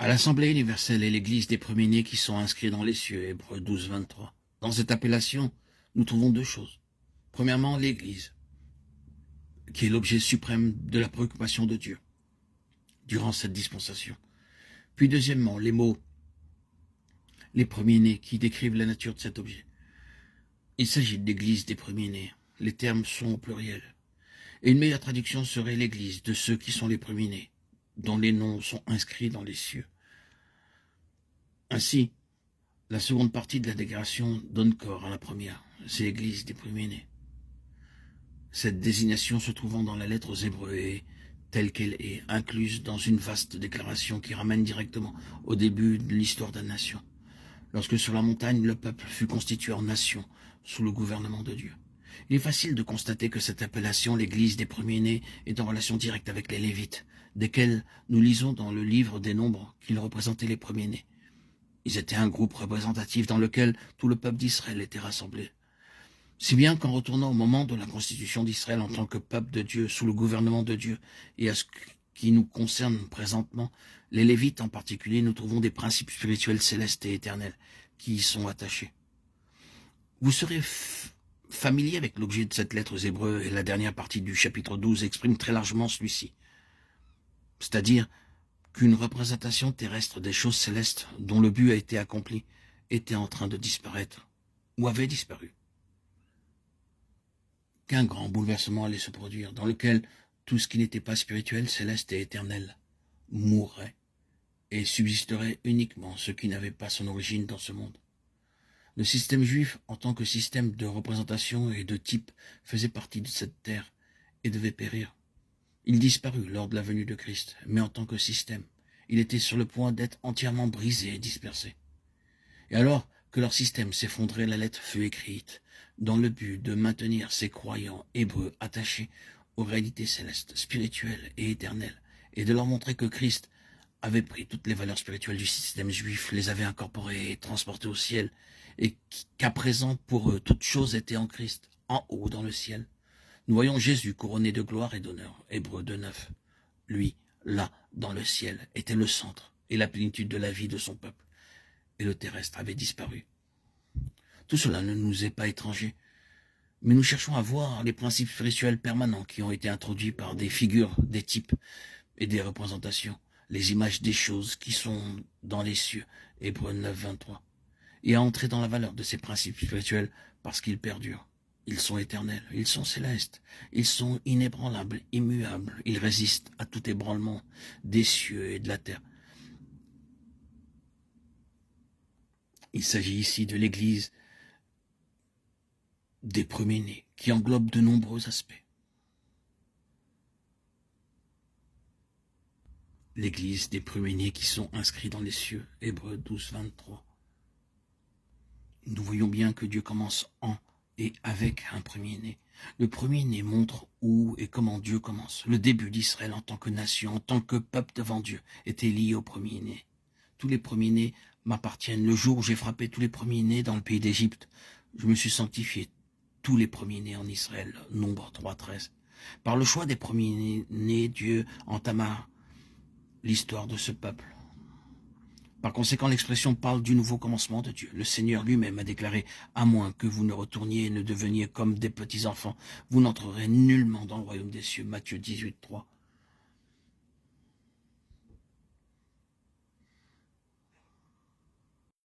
à l'Assemblée universelle et l'Église des premiers-nés qui sont inscrits dans les cieux, Hébreux 12, 23. Dans cette appellation, nous trouvons deux choses. Premièrement, l'Église, qui est l'objet suprême de la préoccupation de Dieu durant cette dispensation. Puis deuxièmement, les mots, les premiers-nés, qui décrivent la nature de cet objet. Il s'agit de l'Église des premiers-nés. Les termes sont au pluriel. Et une meilleure traduction serait l'Église de ceux qui sont les premiers-nés, dont les noms sont inscrits dans les cieux. Ainsi, la seconde partie de la déclaration donne corps à la première. C'est l'Église des premiers-nés. Cette désignation se trouvant dans la lettre aux Hébreux est, telle qu'elle est, incluse dans une vaste déclaration qui ramène directement au début de l'histoire de la nation, lorsque sur la montagne le peuple fut constitué en nation sous le gouvernement de Dieu. Il est facile de constater que cette appellation, l'Église des premiers-nés, est en relation directe avec les Lévites, desquels nous lisons dans le livre des Nombres qu'ils représentaient les premiers-nés. Ils étaient un groupe représentatif dans lequel tout le peuple d'Israël était rassemblé. Si bien qu'en retournant au moment de la constitution d'Israël en tant que peuple de Dieu, sous le gouvernement de Dieu, et à ce qui nous concerne présentement, les Lévites en particulier, nous trouvons des principes spirituels célestes et éternels qui y sont attachés. Vous serez familier avec l'objet de cette lettre aux Hébreux, et la dernière partie du chapitre 12 exprime très largement celui-ci. C'est-à-dire qu'une représentation terrestre des choses célestes dont le but a été accompli était en train de disparaître, ou avait disparu. Qu'un grand bouleversement allait se produire, dans lequel tout ce qui n'était pas spirituel, céleste et éternel mourrait, et subsisterait uniquement ce qui n'avait pas son origine dans ce monde. Le système juif, en tant que système de représentation et de type, faisait partie de cette terre et devait périr. Il disparut lors de la venue de Christ, mais en tant que système, il était sur le point d'être entièrement brisé et dispersé. Et alors que leur système s'effondrait, la lettre fut écrite, dans le but de maintenir ces croyants hébreux attachés aux réalités célestes, spirituelles et éternelles, et de leur montrer que Christ avait pris toutes les valeurs spirituelles du système juif, les avait incorporées et transportées au ciel, et qu'à présent, pour eux, toute chose était en Christ, en haut dans le ciel. Nous voyons Jésus couronné de gloire et d'honneur, Hébreux 2.9. Lui, là, dans le ciel, était le centre et la plénitude de la vie de son peuple, et le terrestre avait disparu. Tout cela ne nous est pas étranger, mais nous cherchons à voir les principes spirituels permanents qui ont été introduits par des figures, des types et des représentations, les images des choses qui sont dans les cieux, Hébreux 9, 23, et à entrer dans la valeur de ces principes spirituels parce qu'ils perdurent. Ils sont éternels, ils sont célestes, ils sont inébranlables, immuables, ils résistent à tout ébranlement des cieux et de la terre. Il s'agit ici de l'Église des premiers-nés, qui englobe de nombreux aspects. L'Église des premiers-nés qui sont inscrits dans les cieux, Hébreux 12, 23. Nous voyons bien que Dieu commence en et avec un premier-né. Le premier-né montre où et comment Dieu commence. Le début d'Israël en tant que nation, en tant que peuple devant Dieu, était lié au premier-né. Tous les premiers-nés m'appartiennent. Le jour où j'ai frappé tous les premiers-nés dans le pays d'Égypte, je me suis sanctifié. Tous les premiers-nés en Israël, Nombre 3, 13. Par le choix des premiers-nés, Dieu entama l'histoire de ce peuple. Par conséquent, l'expression parle du nouveau commencement de Dieu. Le Seigneur lui-même a déclaré « À moins que vous ne retourniez et ne deveniez comme des petits-enfants, vous n'entrerez nullement dans le royaume des cieux » Matthieu 18, 3.